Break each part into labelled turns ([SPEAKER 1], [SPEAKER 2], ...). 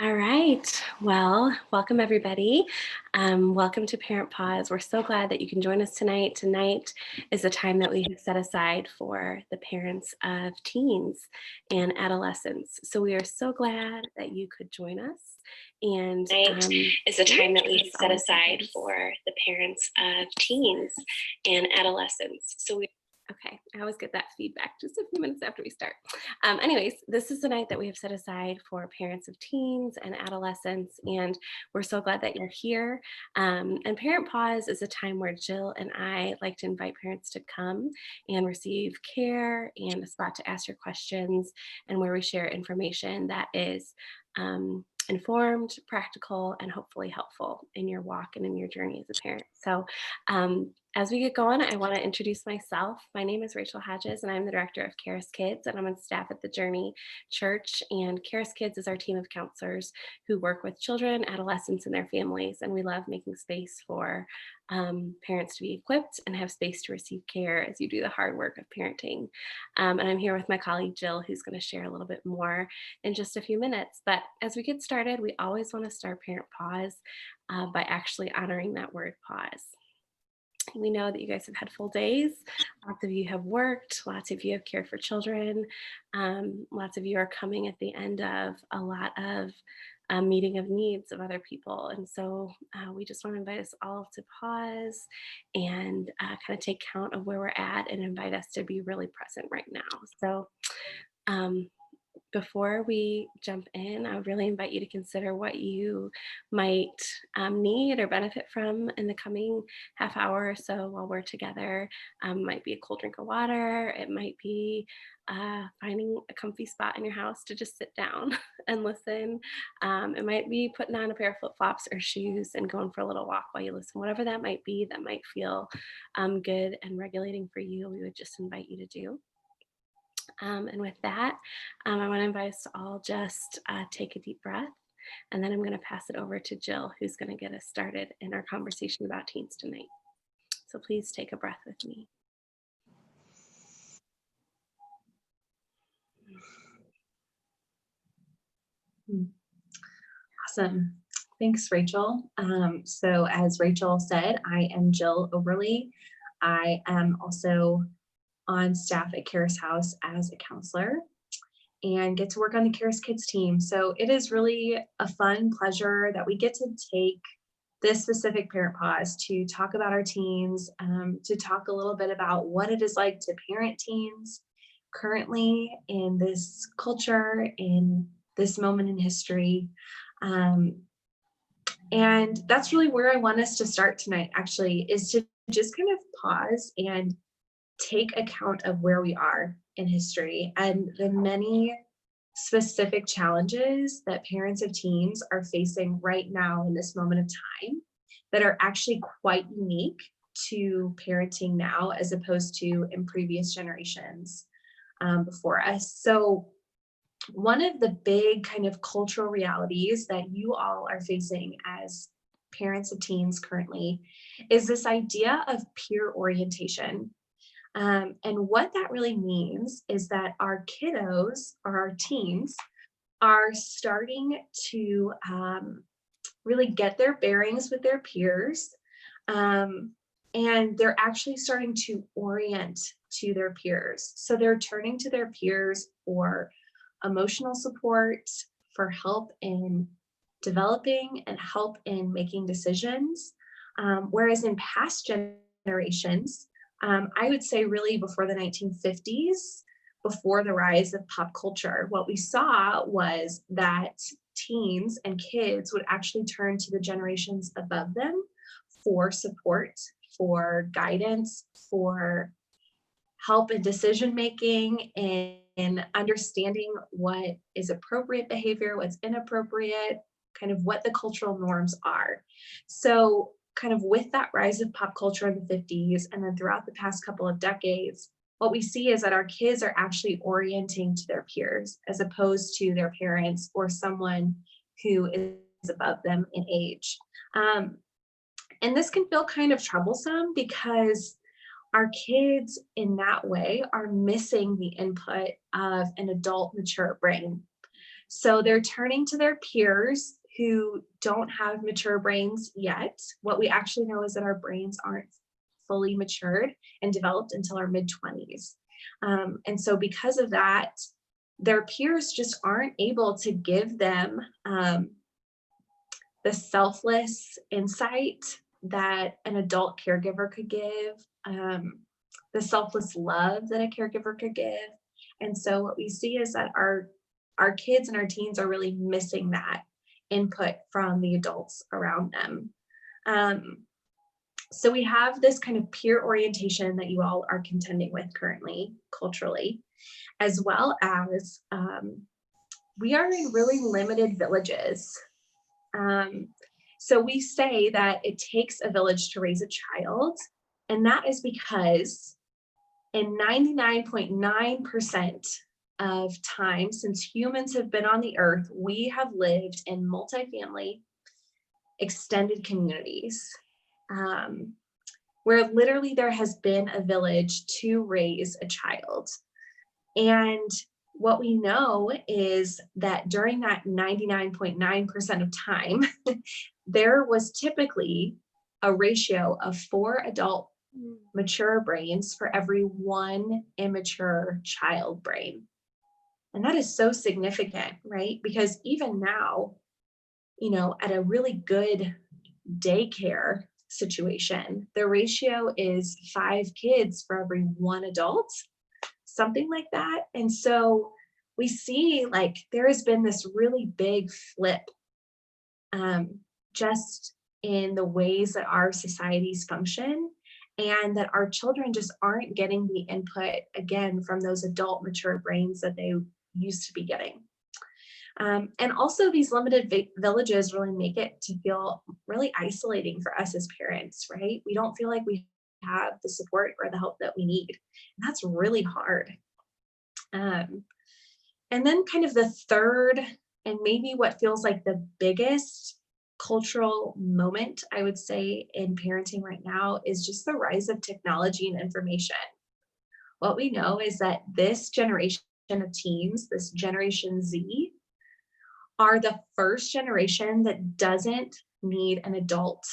[SPEAKER 1] All right. Well, welcome everybody. Welcome to Parent Pause. We're so glad that you can join us tonight. Tonight is the time that we have set aside for the parents of teens and adolescents. So we are so glad that you could join us. And
[SPEAKER 2] Tonight is the time that we set
[SPEAKER 1] always
[SPEAKER 2] aside
[SPEAKER 1] happens.
[SPEAKER 2] for the parents of teens and adolescents.
[SPEAKER 1] Okay, I always get that feedback just a few minutes after we start. Anyways, this is the night that we have set aside for parents of teens and adolescents, and we're so glad that you're here. And Parent Pause is a time where Jill and I like to invite parents to come and receive care and a spot to ask your questions, and where we share information that is informed, practical, and hopefully helpful in your walk and in your journey as a parent. So, as we get going, I want to introduce myself. My name is Rachel Hodges, and I'm the director of Charis Kids, and I'm on staff at the Journey Church. And Charis Kids is our team of counselors who work with children, adolescents, and their families. And we love making space for parents to be equipped and have space to receive care as you do the hard work of parenting. And I'm here with my colleague Jill, who's going to share a little bit more in just a few minutes. But as we get started, we always want to start Parent Pause by actually honoring that word pause. We know that you guys have had full days. Lots of you have worked. Lots of you have cared for children. Lots of you are coming at the end of a lot of meeting of needs of other people. And so we just want to invite us all to pause and kind of take count of where we're at and invite us to be really present right now. So um, before we jump in, I would really invite you to consider what you might need or benefit from in the coming half hour or so while we're together. It might be a cold drink of water. It might be finding a comfy spot in your house to just sit down and listen. It might be putting on a pair of flip-flops or shoes and going for a little walk while you listen. Whatever that might be, that might feel good and regulating for you, we would just invite you to do. And with that, I want to invite us to all just take a deep breath. And then I'm going to pass it over to Jill, who's going to get us started in our conversation about teens tonight. So please take a breath with me.
[SPEAKER 3] Awesome. Thanks, Rachel. So as Rachel said, I am Jill Oberle. I am also on staff at Charis House as a counselor and get to work on the Charis Kids team. So it is really a fun pleasure that we get to take this specific parent pause to talk about our teens, to talk a little bit about what it is like to parent teens currently in this culture, in this moment in history. And that's really where I want us to start tonight, actually, is to just kind of pause and take account of where we are in history and the many specific challenges that parents of teens are facing right now in this moment of time that are actually quite unique to parenting now as opposed to in previous generations before us. So one of the big kind of cultural realities that you all are facing as parents of teens currently is this idea of peer orientation. And what that really means is that our kiddos or our teens are starting to really get their bearings with their peers. And they're actually starting to orient to their peers. So they're turning to their peers for emotional support, for help in developing and help in making decisions. Whereas in past generations, I would say really before the 1950s, before the rise of pop culture, what we saw was that teens and kids would actually turn to the generations above them for support, for guidance, for help in decision making and understanding what is appropriate behavior, what's inappropriate, kind of what the cultural norms are. So kind of with that rise of pop culture in the 50s and then throughout the past couple of decades, what we see is that our kids are actually orienting to their peers as opposed to their parents or someone who is above them in age. And this can feel kind of troublesome because our kids in that way are missing the input of an adult mature brain. So they're turning to their peers who don't have mature brains yet. What we actually know is that our brains aren't fully matured and developed until our mid-20s. And so because of that, their peers just aren't able to give them the selfless insight that an adult caregiver could give, the selfless love that a caregiver could give. And so what we see is that our kids and our teens are really missing that input from the adults around them. So we have this kind of peer orientation that you all are contending with currently, culturally, as well as we are in really limited villages. So we say that it takes a village to raise a child, and that is because in 99.9% of time since humans have been on the earth, we have lived in multifamily extended communities, where literally there has been a village to raise a child. And what we know is that during that 99.9% of time, there was typically a ratio of 4 adult mature brains for every 1 immature child brain. And that is so significant, right? Because even now, at a really good daycare situation, the ratio is 5 kids for every 1 adult, something like that. And so we see like there has been this really big flip just in the ways that our societies function, and that our children just aren't getting the input again from those adult mature brains that they used to be getting. And also these limited villages really make it to feel really isolating for us as parents, right? We don't feel like we have the support or the help that we need. And that's really hard. And then kind of the third, and maybe what feels like the biggest cultural moment, I would say, in parenting right now is just the rise of technology and information. What we know is that this generation of teens, this Generation Z, are the first generation that doesn't need an adult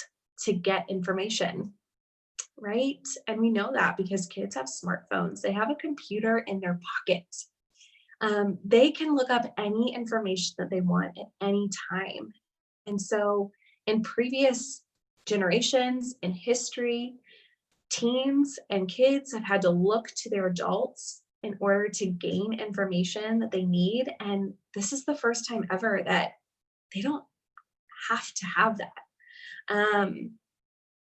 [SPEAKER 3] to get information, right? And we know that because kids have smartphones. They have a computer in their pocket. They can look up any information that they want at any time. And so in previous generations in history, teens and kids have had to look to their adults in order to gain information that they need. And this is the first time ever that they don't have to have that.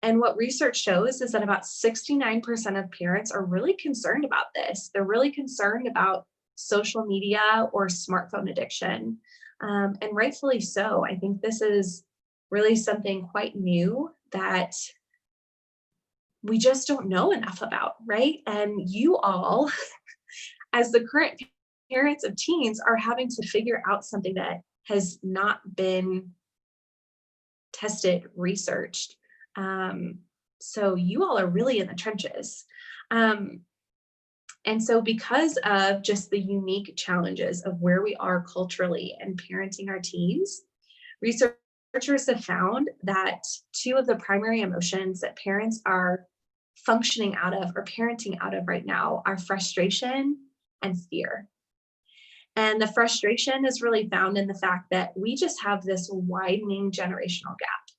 [SPEAKER 3] And what research shows is that about 69% of parents are really concerned about this. They're really concerned about social media or smartphone addiction. And rightfully so. I think this is really something quite new that we just don't know enough about, right? And you all, as the current parents of teens, are having to figure out something that has not been tested, researched. So you all are really in the trenches. And so because of just the unique challenges of where we are culturally and parenting our teens, researchers have found that 2 of the primary emotions that parents are functioning out of or parenting out of right now are frustration and fear. And the frustration is really found in the fact that we just have this widening generational gap,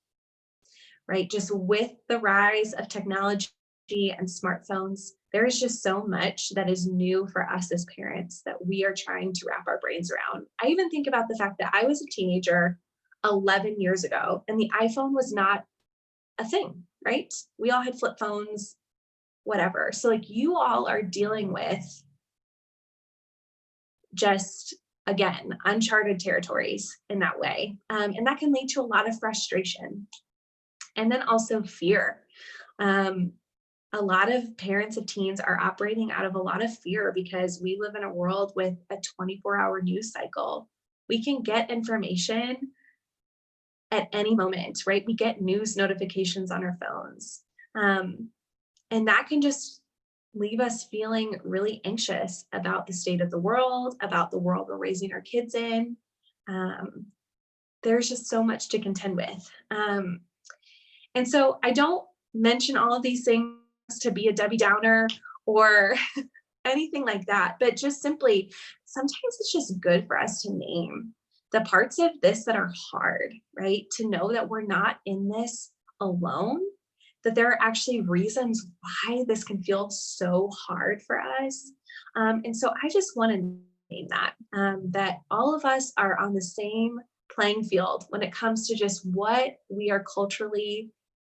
[SPEAKER 3] right? Just with the rise of technology and smartphones, there is just so much that is new for us as parents that we are trying to wrap our brains around. I even think about the fact that I was a teenager 11 years ago and the iPhone was not a thing, right? We all had flip phones, whatever. So like you all are dealing with just, again, uncharted territories in that way. And that can lead to a lot of frustration. And then also fear. A lot of parents of teens are operating out of a lot of fear because we live in a world with a 24-hour news cycle. We can get information at any moment, right? We get news notifications on our phones. And that can just leave us feeling really anxious about the state of the world, about the world we're raising our kids in. there's just so much to contend with. And so I don't mention all of these things to be a Debbie Downer or anything like that, but just simply, sometimes it's just good for us to name the parts of this that are hard, right? To know that we're not in this alone, that there are actually reasons why this can feel so hard for us. And so I just want to name that all of us are on the same playing field when it comes to just what we are culturally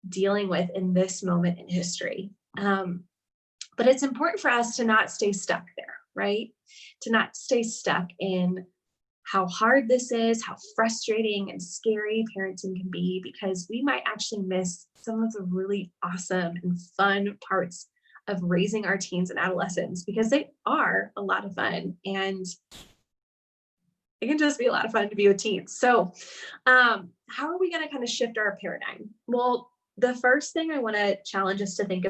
[SPEAKER 3] dealing with in this moment in history. But it's important for us to not stay stuck there, right? To not stay stuck in how hard this is, how frustrating and scary parenting can be, because we might actually miss some of the really awesome and fun parts of raising our teens and adolescents, because they are a lot of fun, and it can just be a lot of fun to be with teens. So how are we going to kind of shift our paradigm? Well, the first thing I want to challenge us to think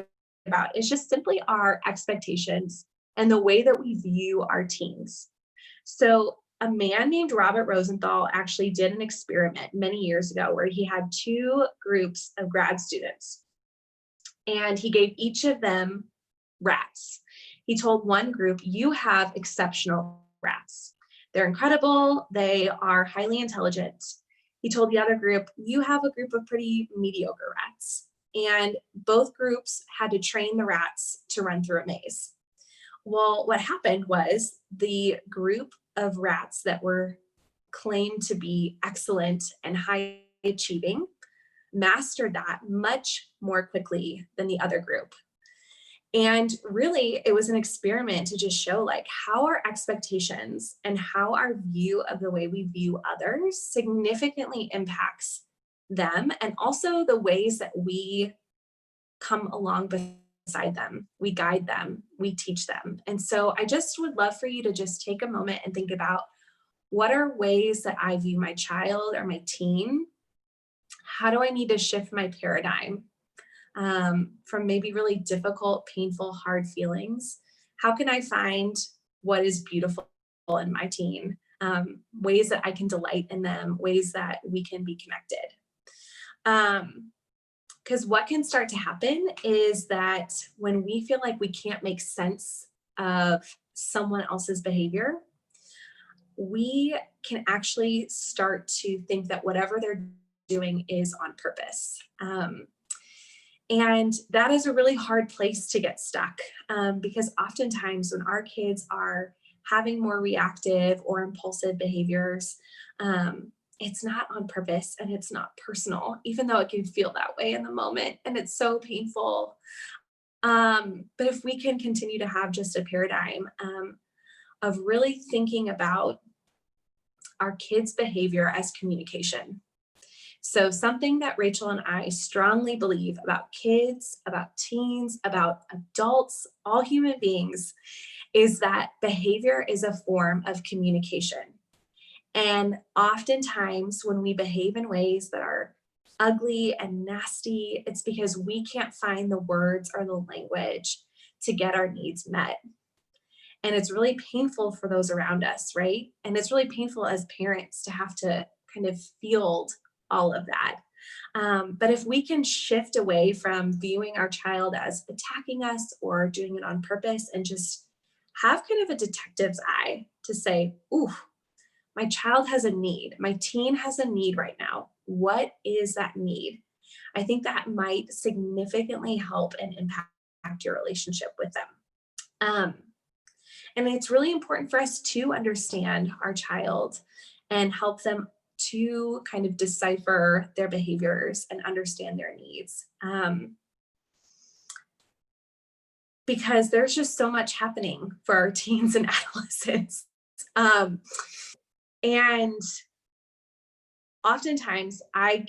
[SPEAKER 3] about is just simply our expectations and the way that we view our teens. So a man named Robert Rosenthal actually did an experiment many years ago where he had two groups of grad students, and he gave each of them rats. He told one group, you have exceptional rats. They're incredible. They are highly intelligent. He told the other group, you have a group of pretty mediocre rats. And both groups had to train the rats to run through a maze. Well, what happened was the group of rats that were claimed to be excellent and high achieving mastered that much more quickly than the other group. And really, it was an experiment to just show like how our expectations and how our view of the way we view others significantly impacts them, and also the ways that we come along beside them, we guide them, we teach them. And so I just would love for you to just take a moment and think about, what are ways that I view my child or my teen? How do I need to shift my paradigm from maybe really difficult, painful, hard feelings? How can I find what is beautiful in my teen? Ways that I can delight in them, ways that we can be connected. Because what can start to happen is that when we feel like we can't make sense of someone else's behavior, we can actually start to think that whatever they're doing is on purpose. And that is a really hard place to get stuck, because oftentimes when our kids are having more reactive or impulsive behaviors, it's not on purpose and it's not personal, even though it can feel that way in the moment and it's so painful. But if we can continue to have just a paradigm of really thinking about our kids' behavior as communication. So something that Rachel and I strongly believe about kids, about teens, about adults, all human beings, is that behavior is a form of communication. And oftentimes when we behave in ways that are ugly and nasty, it's because we can't find the words or the language to get our needs met. And it's really painful for those around us, right? And it's really painful as parents to have to kind of field all of that. But if we can shift away from viewing our child as attacking us or doing it on purpose, and just have kind of a detective's eye to say, ooh, my child has a need, my teen has a need right now. What is that need? I think that might significantly help and impact your relationship with them. And it's really important for us to understand our child and help them to kind of decipher their behaviors and understand their needs. Because there's just so much happening for our teens and adolescents. And oftentimes I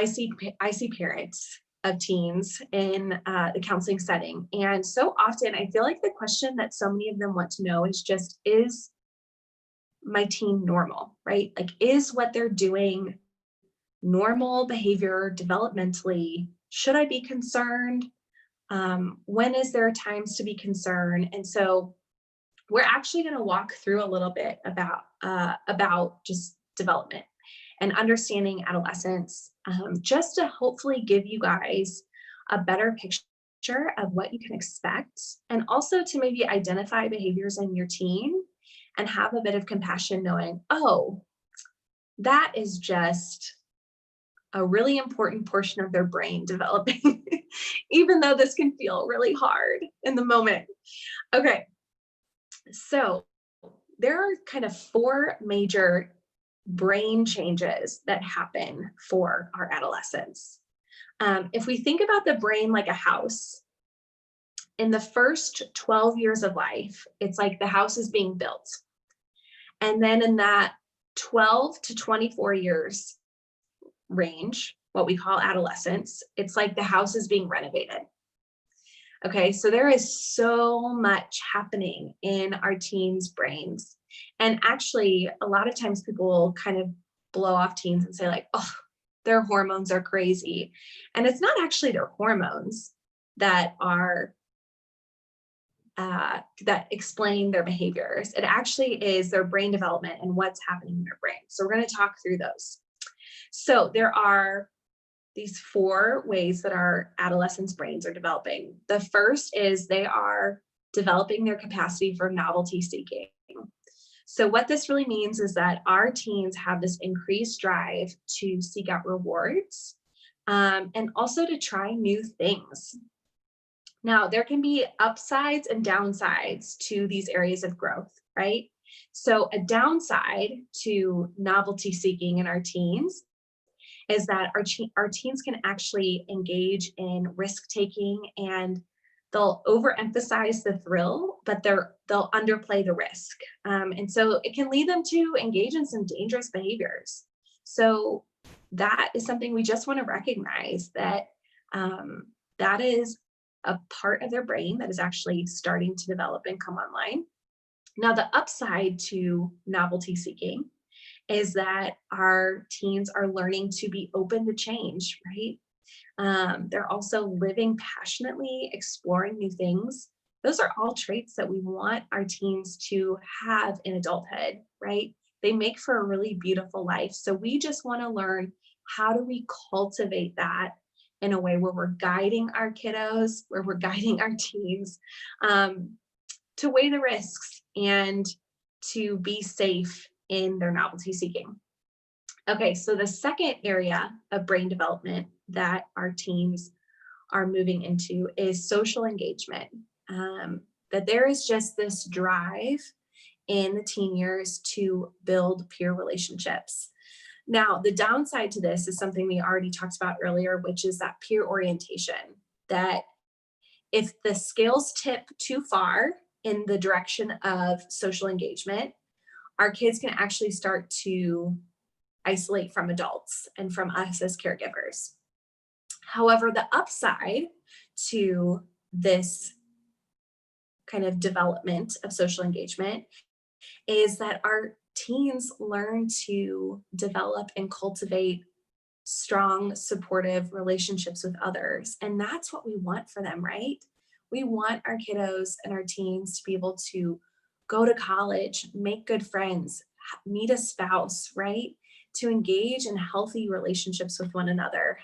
[SPEAKER 3] see parents of teens in the counseling setting. And so often I feel like the question that so many of them want to know is just, is my teen normal, right? Like, is what they're doing normal behavior developmentally? Should I be concerned? When is there times to be concerned? And so we're actually going to walk through a little bit about just development and understanding adolescence, just to hopefully give you guys a better picture of what you can expect, and also to maybe identify behaviors in your teen and have a bit of compassion, knowing, oh, that is just a really important portion of their brain developing, even though this can feel really hard in the moment. Okay, so there are kind of 4 major brain changes that happen for our adolescents. If we think about the brain like a house, in the first 12 years of life, it's like the house is being built. And then in that 12 to 24 years range, what we call adolescence, it's like the house is being renovated. Okay, so there is so much happening in our teens' brains. And actually, a lot of times people will kind of blow off teens and say like, oh, their hormones are crazy. And it's not actually their hormones that are that explain their behaviors. It actually is their brain development and what's happening in their brain. So we're going to talk through those. So there are these 4 ways that our adolescents' brains are developing. The first is they are developing their capacity for novelty seeking. So what this really means is that our teens have this increased drive to seek out rewards, and also to try new things. Now, there can be upsides and downsides to these areas of growth, right? So a downside to novelty seeking in our teens is that our teens can actually engage in risk taking, and they'll overemphasize the thrill, but they'll underplay the risk. And so it can lead them to engage in some dangerous behaviors. So that is something we just want to recognize, that that is a part of their brain that is actually starting to develop and come online. Now, the upside to novelty seeking is that our teens are learning to be open to change, right? They're also living passionately, exploring new things. Those are all traits that we want our teens to have in adulthood, right? They make for a really beautiful life. So we just want to learn, how do we cultivate that in a way where we're guiding our kiddos, where we're guiding our teens, to weigh the risks and to be safe in their novelty seeking. Okay, so the second area of brain development that our teens are moving into is social engagement. That there is just this drive in the teen years to build peer relationships. Now, the downside to this is something we already talked about earlier, which is that peer orientation, that if the scales tip too far in the direction of social engagement, our kids can actually start to isolate from adults and from us as caregivers. However, the upside to this kind of development of social engagement is that our teens learn to develop and cultivate strong, supportive relationships with others. And that's what we want for them, right? We want our kiddos and our teens to be able to go to college, make good friends, meet a spouse, right? To engage in healthy relationships with one another.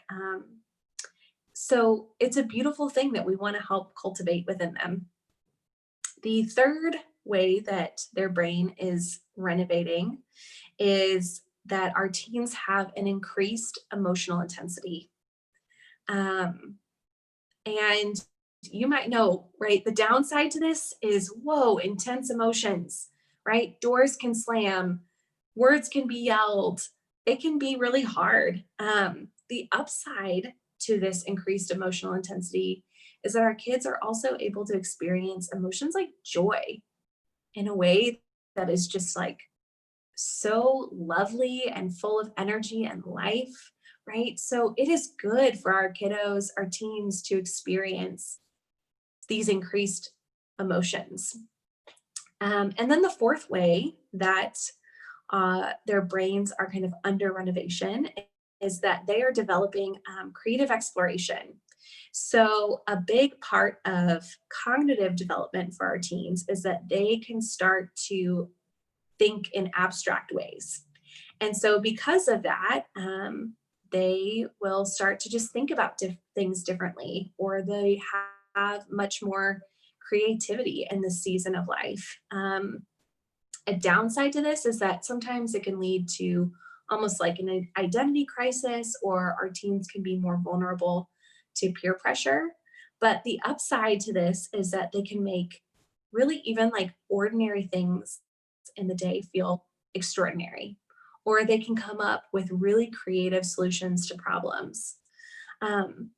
[SPEAKER 3] So it's a beautiful thing that we want to help cultivate within them. The third way that their brain is renovating is that our teens have an increased emotional intensity. And you might know, right? The downside to this is, whoa, intense emotions, right? Doors can slam, words can be yelled. It can be really hard. The upside to this increased emotional intensity is that our kids are also able to experience emotions like joy in a way that is just like so lovely and full of energy and life, right? So it is good for our kiddos, our teens, to experience these increased emotions. And then the fourth way that their brains are kind of under renovation is that they are developing creative exploration. So a big part of cognitive development for our teens is that they can start to think in abstract ways. And so because of that, they will start to just think about things differently, or they have much more creativity in this season of life. A downside to this is that sometimes it can lead to almost like an identity crisis, or our teens can be more vulnerable to peer pressure. But the upside to this is that they can make really even like ordinary things in the day feel extraordinary, or they can come up with really creative solutions to problems. Um,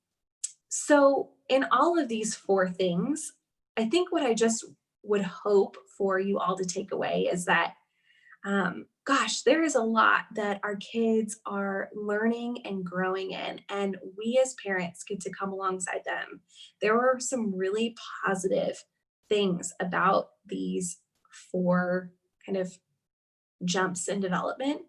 [SPEAKER 3] so, in all of these four things, I think what I just would hope for you all to take away is that, gosh, there is a lot that our kids are learning and growing in, and we as parents get to come alongside them. There are some really positive things about these four kind of jumps in development.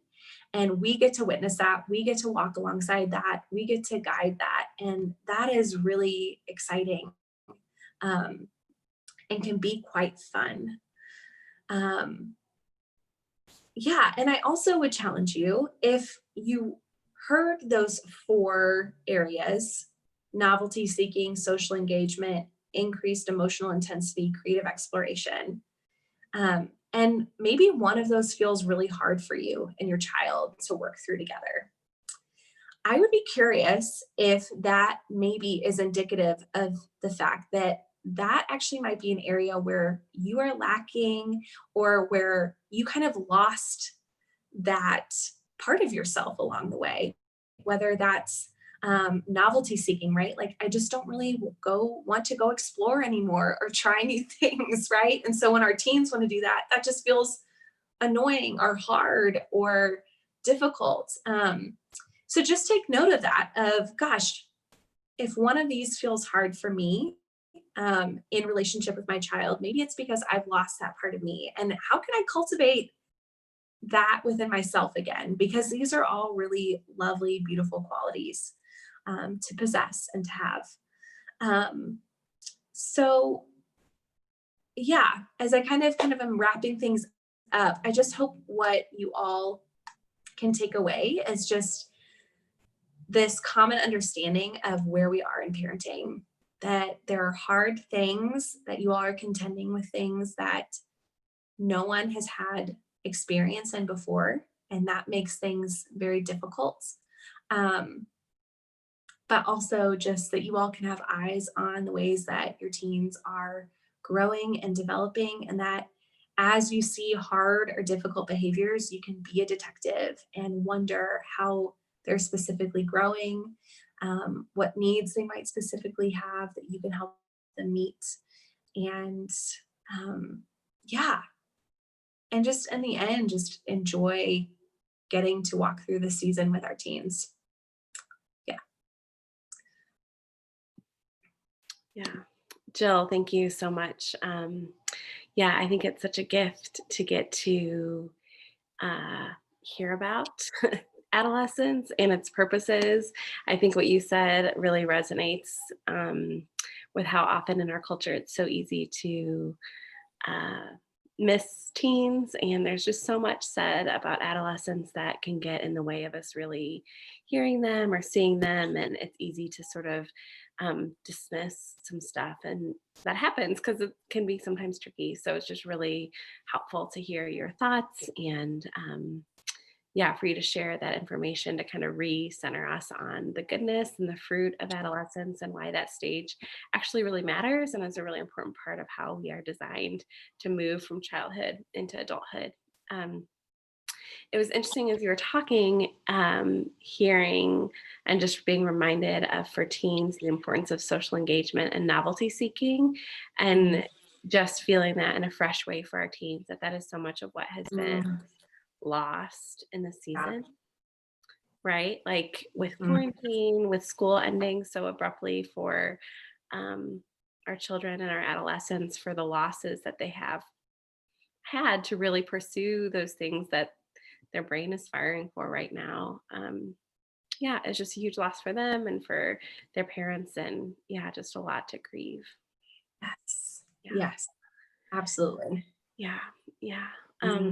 [SPEAKER 3] And we get to witness that. We get to walk alongside that. We get to guide that. And that is really exciting, um, and can be quite fun. Um, yeah. And I also would challenge you, if you heard those four areas: novelty seeking, social engagement, increased emotional intensity, creative exploration. And maybe one of those feels really hard for you and your child to work through together. I would be curious if that maybe is indicative of the fact that that actually might be an area where you are lacking, or where you kind of lost that part of yourself along the way, whether that's novelty seeking, right? Like, I just don't really want to go explore anymore or try new things, right? And so when our teens want to do that, that just feels annoying or hard or difficult. So just take note of that, of, gosh, if one of these feels hard for me, in relationship with my child, maybe it's because I've lost that part of me. And how can I cultivate that within myself again? Because these are all really lovely, beautiful qualities, to possess and to have. So yeah, as I kind of am wrapping things up, I just hope what you all can take away is just this common understanding of where we are in parenting, that there are hard things, that you all are contending with things that no one has had experience in before, and that makes things very difficult. Um, but also just that you all can have eyes on the ways that your teens are growing and developing, and that as you see hard or difficult behaviors, you can be a detective and wonder how they're specifically growing, what needs they might specifically have that you can help them meet. And yeah, and just in the end, just enjoy getting to walk through the season with our teens. Yeah.
[SPEAKER 1] Yeah. Jill, thank you so much. Yeah, I think it's such a gift to get to hear about adolescence and its purposes. I think what you said really resonates, with how often in our culture it's so easy to uh, miss teens, and there's just so much said about adolescents that can get in the way of us really hearing them or seeing them, and it's easy to sort of dismiss some stuff, and that happens because it can be sometimes tricky. So it's just really helpful to hear your thoughts, and yeah, for you to share that information to kind of recenter us on the goodness and the fruit of adolescence, and why that stage actually really matters and is a really important part of how we are designed to move from childhood into adulthood. Um, it was interesting as you were talking, hearing and just being reminded of, for teens, the importance of social engagement and novelty seeking, and just feeling that in a fresh way for our teens, that is so much of what has been lost in the
[SPEAKER 3] Yeah.
[SPEAKER 1] season, right? Like with
[SPEAKER 3] Mm.
[SPEAKER 1] quarantine, with school ending so abruptly for our children and our adolescents, for the losses that they have had to really pursue those things that their brain is firing for right now. yeah, it's just a huge loss for them and for their parents, and yeah, just a lot to grieve.
[SPEAKER 3] Yes.
[SPEAKER 1] Yeah,
[SPEAKER 3] Yes, absolutely.
[SPEAKER 1] yeah, yeah.
[SPEAKER 3] Yeah.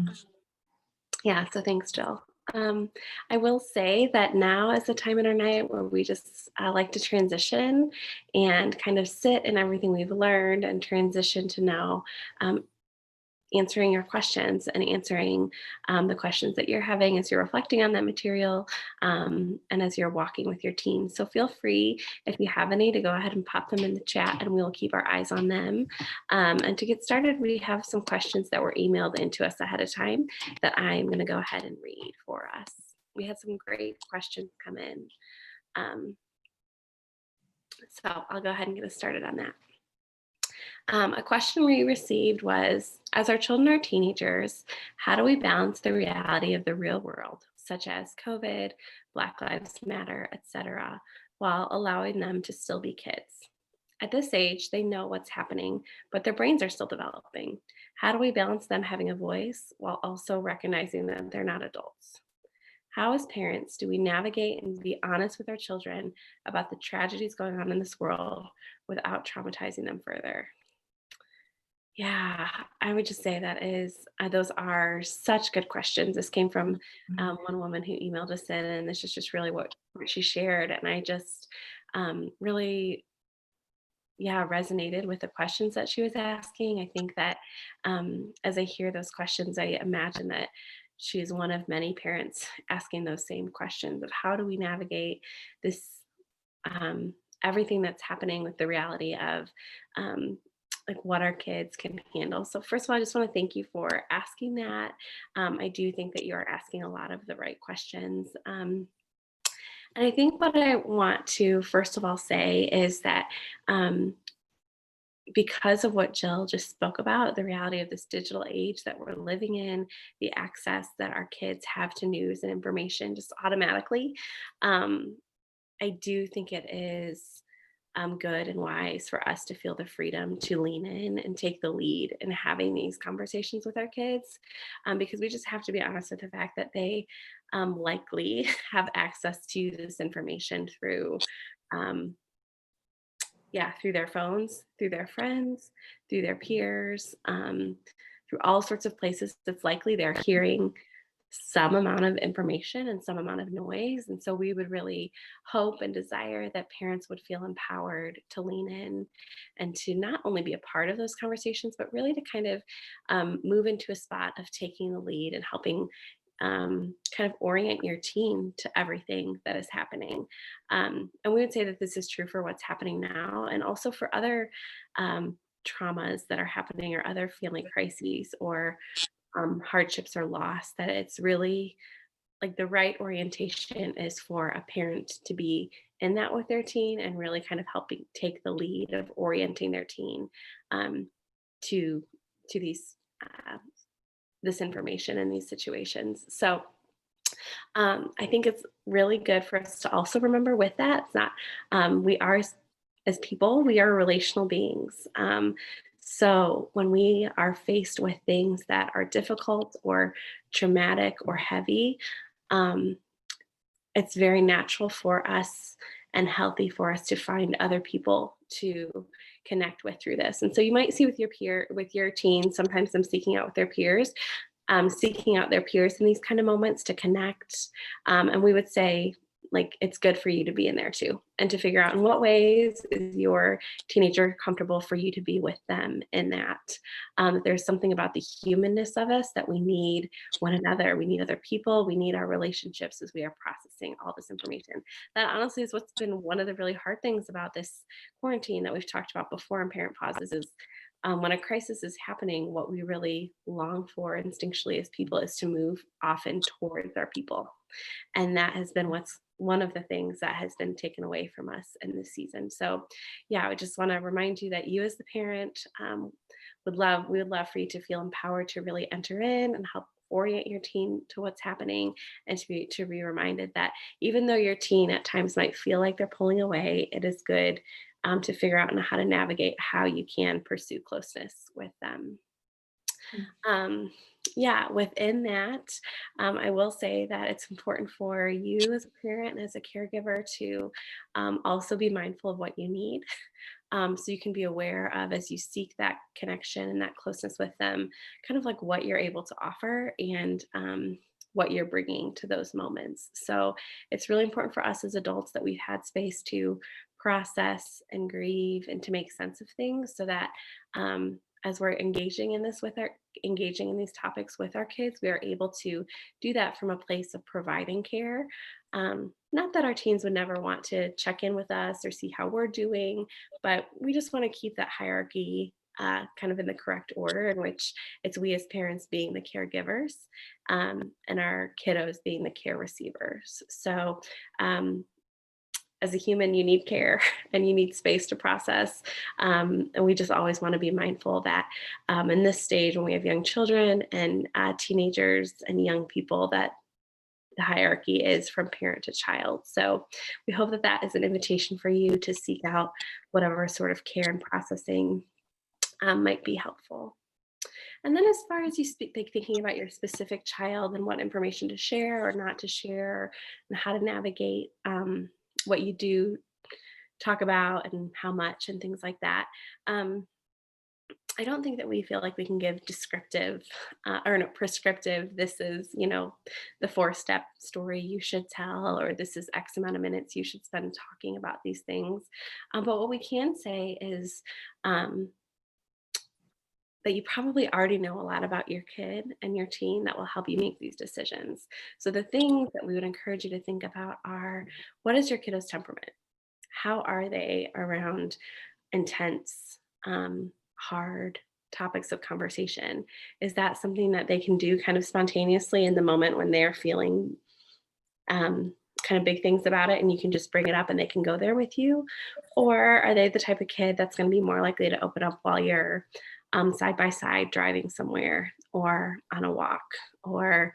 [SPEAKER 1] Yeah, so thanks, Jill. Um, I will say that now is the time in our night where we just like to transition and kind of sit in everything we've learned and transition to now um, answering your questions and answering the questions that you're having as you're reflecting on that material and as you're walking with your team. So feel free, if you have any, to go ahead and pop them in the chat and we'll keep our eyes on them. And to get started, we have some questions that were emailed into us ahead of time that I'm going to go ahead and read for us. We had some great questions come in. Um, so I'll go ahead and get us started on that. A question we received was, as our children are teenagers, how do we balance the reality of the real world, such as COVID, Black Lives Matter, etc., while allowing them to still be kids? At this age, they know what's happening, but their brains are still developing. How do we balance them having a voice while also recognizing that they're not adults? How, as parents, do we navigate and be honest with our children about the tragedies going on in this world without traumatizing them further? Yeah, I would just say that is, those are such good questions. This came from one woman who emailed us in, and this is just really what she shared. And I just really, yeah, resonated with the questions that she was asking. I think that as I hear those questions, I imagine that she's one of many parents asking those same questions of how do we navigate this um, everything that's happening with the reality of like what our kids can handle. So first of all, I just want to thank you for asking that. I do think that you are asking a lot of the right questions. And I think what I want to first of all say is that um, because of what Jill just spoke about, the reality of this digital age that we're living in, the access that our kids have to news and information just automatically, um, I do think it is good and wise for us to feel the freedom to lean in and take the lead in having these conversations with our kids, because we just have to be honest with the fact that they likely have access to this information through, um, yeah, through their phones, through their friends, through their peers, through all sorts of places. It's likely they're hearing some amount of information and some amount of noise. And so we would really hope and desire that parents would feel empowered to lean in and to not only be a part of those conversations, but really to kind of move into a spot of taking the lead and helping kind of orient your team to everything that is happening. And we would say that this is true for what's happening now and also for other traumas that are happening or other family crises or hardships or loss, that it's really like the right orientation is for a parent to be in that with their teen and really kind of helping take the lead of orienting their teen um, to these this information in these situations. So I think it's really good for us to also remember with that, it's not, we are, as people, we are relational beings. So when we are faced with things that are difficult or traumatic or heavy, um, it's very natural for us and healthy for us to find other people to connect with through this. And so you might see with your teens, sometimes them seeking out with their peers, seeking out their peers in these kind of moments to connect. And we would say, like, it's good for you to be in there too, and to figure out in what ways is your teenager comfortable for you to be with them in that. There's something about the humanness of us that we need one another. We need other people. We need our relationships as we are processing all this information. That honestly is what's been one of the really hard things about this quarantine that we've talked about before in Parent Pauses is when a crisis is happening, what we really long for instinctually as people is to move often towards our people. And that has been what's one of the things that has been taken away from us in this season. So yeah, I just want to remind you that you as the parent we would love for you to feel empowered to really enter in and help orient your teen to what's happening, and to be reminded that even though your teen at times might feel like they're pulling away, it is good to figure out how to navigate how you can pursue closeness with them. Um, yeah, within that, I will say that it's important for you as a parent and as a caregiver to also be mindful of what you need. So you can be aware of as you seek that connection and that closeness with them, kind of like what you're able to offer and what you're bringing to those moments. So it's really important for us as adults that we've had space to process and grieve and to make sense of things so that as we're engaging in these topics with our kids, we are able to do that from a place of providing care. Not that our teens would never want to check in with us or see how we're doing, but we just want to keep that hierarchy kind of in the correct order, in which it's we as parents being the caregivers and our kiddos being the care receivers. So, as a human, you need care and you need space to process. And we just always want to be mindful that in this stage, when we have young children and teenagers and young people, that the hierarchy is from parent to child. So we hope that that is an invitation for you to seek out whatever sort of care and processing might be helpful. And then as far as you speak, like thinking about your specific child and what information to share or not to share and how to navigate what you do talk about and how much and things like that. Um, I don't think that we feel like we can give descriptive or no, prescriptive, this is, the 4-step story you should tell, or this is X amount of minutes you should spend talking about these things. But what we can say is um, that you probably already know a lot about your kid and your teen that will help you make these decisions. So the things that we would encourage you to think about are, what is your kiddo's temperament? How are they around intense, hard topics of conversation? Is that something that they can do kind of spontaneously in the moment when they're feeling kind of big things about it and you can just bring it up and they can go there with you? Or are they the type of kid that's going to be more likely to open up while you're side by side driving somewhere or on a walk or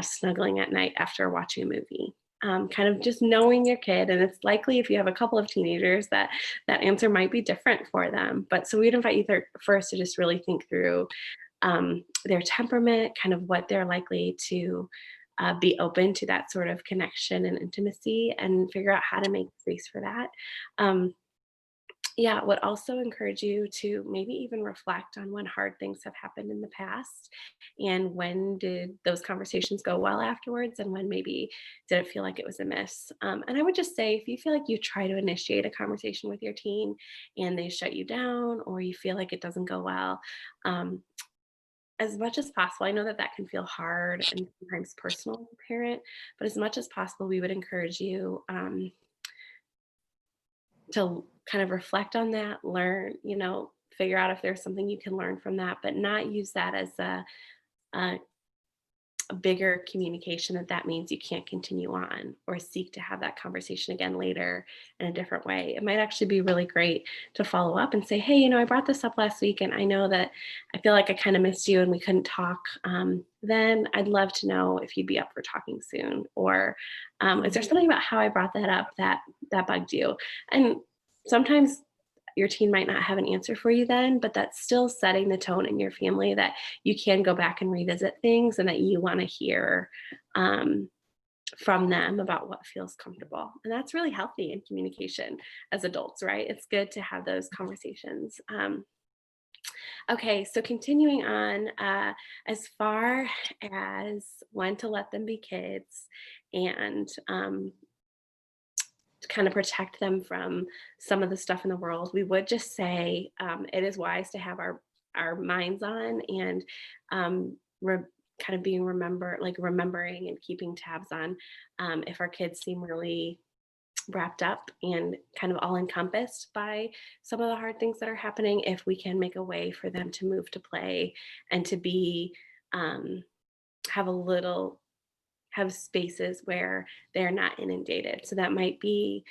[SPEAKER 1] snuggling at night after watching a movie? Kind of just knowing your kid, and it's likely if you have a couple of teenagers that that answer might be different for them. But so we'd invite you first to just really think through their temperament, kind of what they're likely to be open to that sort of connection and intimacy, and figure out how to make space for that. Um, yeah, would also encourage you to maybe even reflect on when hard things have happened in the past and when did those conversations go well afterwards and when maybe did it feel like it was a miss. And I would just say if you feel like you try to initiate a conversation with your teen and they shut you down or you feel like it doesn't go well, um, as much as possible, I know that that can feel hard and sometimes personal as a parent, but as much as possible, we would encourage you to kind of reflect on that, learn, figure out if there's something you can learn from that, but not use that as a, a bigger communication that means you can't continue on or seek to have that conversation again later in a different way. It might actually be really great to follow up and say, hey, I brought this up last week and I know that I feel like I kind of missed you and we couldn't talk. Then I'd love to know if you'd be up for talking soon. Or is there something about how I brought that up that bugged you? And sometimes your teen might not have an answer for you then, but that's still setting the tone in your family that you can go back and revisit things and that you want to hear from them about what feels comfortable. And that's really healthy in communication as adults, right? It's good to have those conversations. Okay, so continuing on, as far as when to let them be kids and to kind of protect them from some of the stuff in the world, we would just say it is wise to have our minds on and kind of being remembering and keeping tabs on if our kids seem really wrapped up and kind of all encompassed by some of the hard things that are happening, if we can make a way for them to move to play and to be have a little have spaces where they're not inundated. So that might be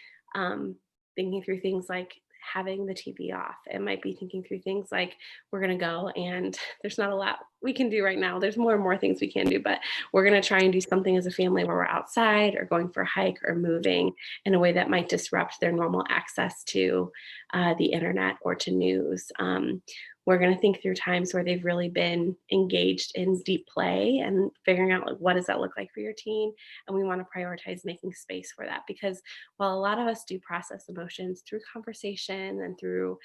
[SPEAKER 1] thinking through things like having the TV off. It might be thinking through things like we're going to go and there's not a lot we can do right now. There's more and more things we can do, but we're going to try and do something as a family where we're outside or going for a hike or moving in a way that might disrupt their normal access to the internet or to news. we're going to think through times where they've really been engaged in deep play and figuring out, like, what does that look like for your teen? And we want to prioritize making space for that, because while a lot of us do process emotions through conversation and through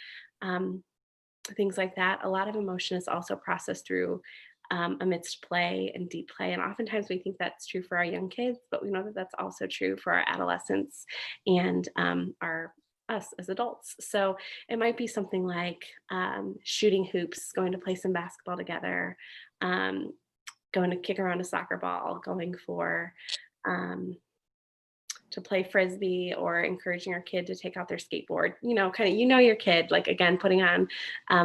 [SPEAKER 1] things like that, a lot of emotion is also processed through amidst play and deep play. And oftentimes we think that's true for our young kids, but we know that that's also true for our adolescents and our us as adults. So it might be something like shooting hoops, going to play some basketball together, um, going to kick around a soccer ball, going for um, to play frisbee, or encouraging our kid to take out their skateboard. Kind of, your kid, like, again, putting on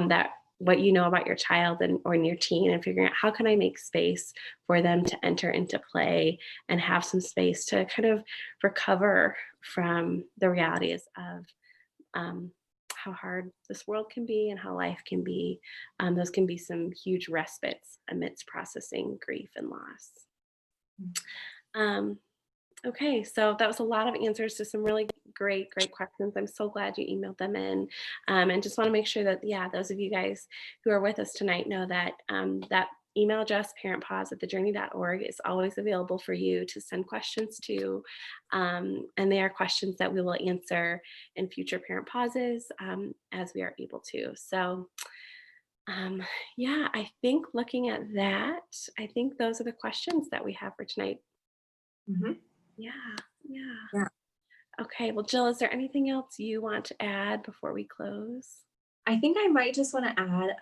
[SPEAKER 1] that what you know about your child and or in your teen, and figuring out how can I make space for them to enter into play and have some space to kind of recover from the realities of how hard this world can be and how life can be. Those can be some huge respites amidst processing grief and loss. Okay, so that was a lot of answers to some really great questions. I'm so glad you emailed them in. And just want to make sure that, yeah, those of you guys who are with us tonight know that that email address, parentpause@thejourney.org, is always available for you to send questions to. And they are questions that we will answer in future parent pauses as we are able to. So yeah, I think looking at that, I think those are the questions that we have for tonight.
[SPEAKER 3] Mhm.
[SPEAKER 1] Yeah, yeah.
[SPEAKER 3] Yeah.
[SPEAKER 1] Okay, well, Jill, is there anything else you want to add before we close?
[SPEAKER 3] I think I might just want to add,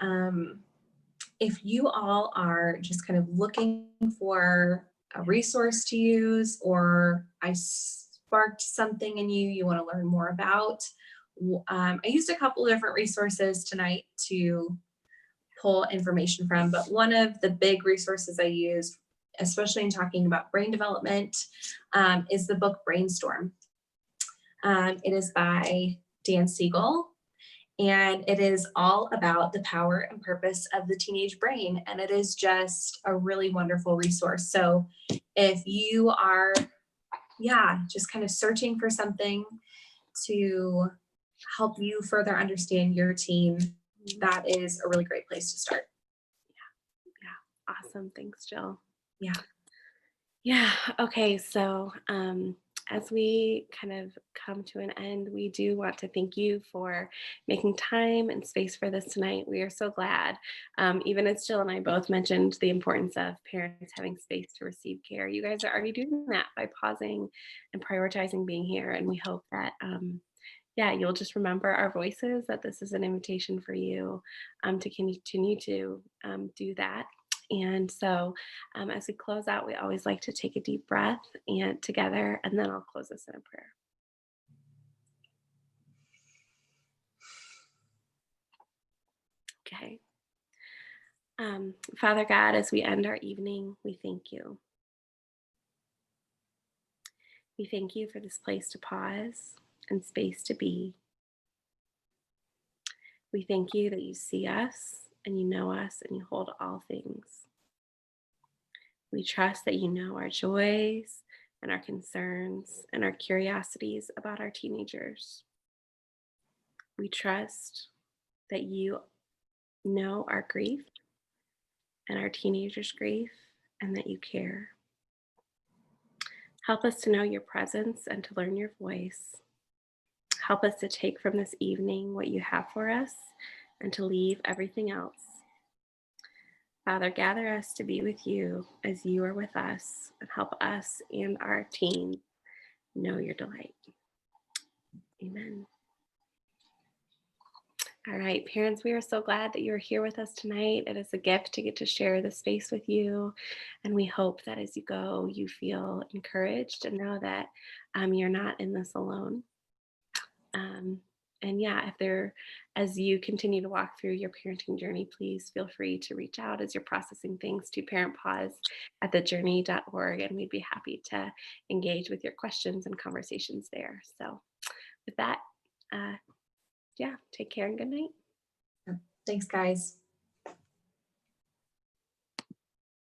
[SPEAKER 3] if you all are just kind of looking for a resource to use, or I sparked something in you want to learn more about, I used a couple of different resources tonight to pull information from, but one of the big resources I used, especially in talking about brain development, is the book Brainstorm. It is by Dan Siegel, and it is all about the power and purpose of the teenage brain. And it is just a really wonderful resource. So if you are, just kind of searching for something to help you further understand your teen, that is a really great place to start.
[SPEAKER 1] Yeah, awesome. Thanks, Jill.
[SPEAKER 3] Yeah.
[SPEAKER 1] Yeah, okay, so as we kind of come to an end, we do want to thank you for making time and space for this tonight. We are so glad. Even as Jill and I both mentioned the importance of parents having space to receive care, you guys are already doing that by pausing and prioritizing being here. And we hope that, you'll just remember our voices, that this is an invitation for you to continue to do that. And so as we close out, we always like to take a deep breath and together, and then I'll close us in a prayer. Okay. Father God, as we end our evening, we thank you. We thank you for this place to pause and space to be. We thank you that you see us and you know us and you hold all things. We trust that you know our joys and our concerns and our curiosities about our teenagers. We trust that you know our grief and our teenagers' grief, and that you care. Help us to know your presence and to learn your voice. Help us to take from this evening what you have for us and to leave everything else. Father, gather us to be with you as you are with us, and help us and our teens know your delight. Amen. All right, parents, we are so glad that you're here with us tonight. It is a gift to get to share the space with you. And we hope that as you go, you feel encouraged and know that you're not in this alone. And as you continue to walk through your parenting journey, please feel free to reach out as you're processing things to parentpause@thejourney.org, and we'd be happy to engage with your questions and conversations there. So with that, take care and good night.
[SPEAKER 3] Thanks, guys.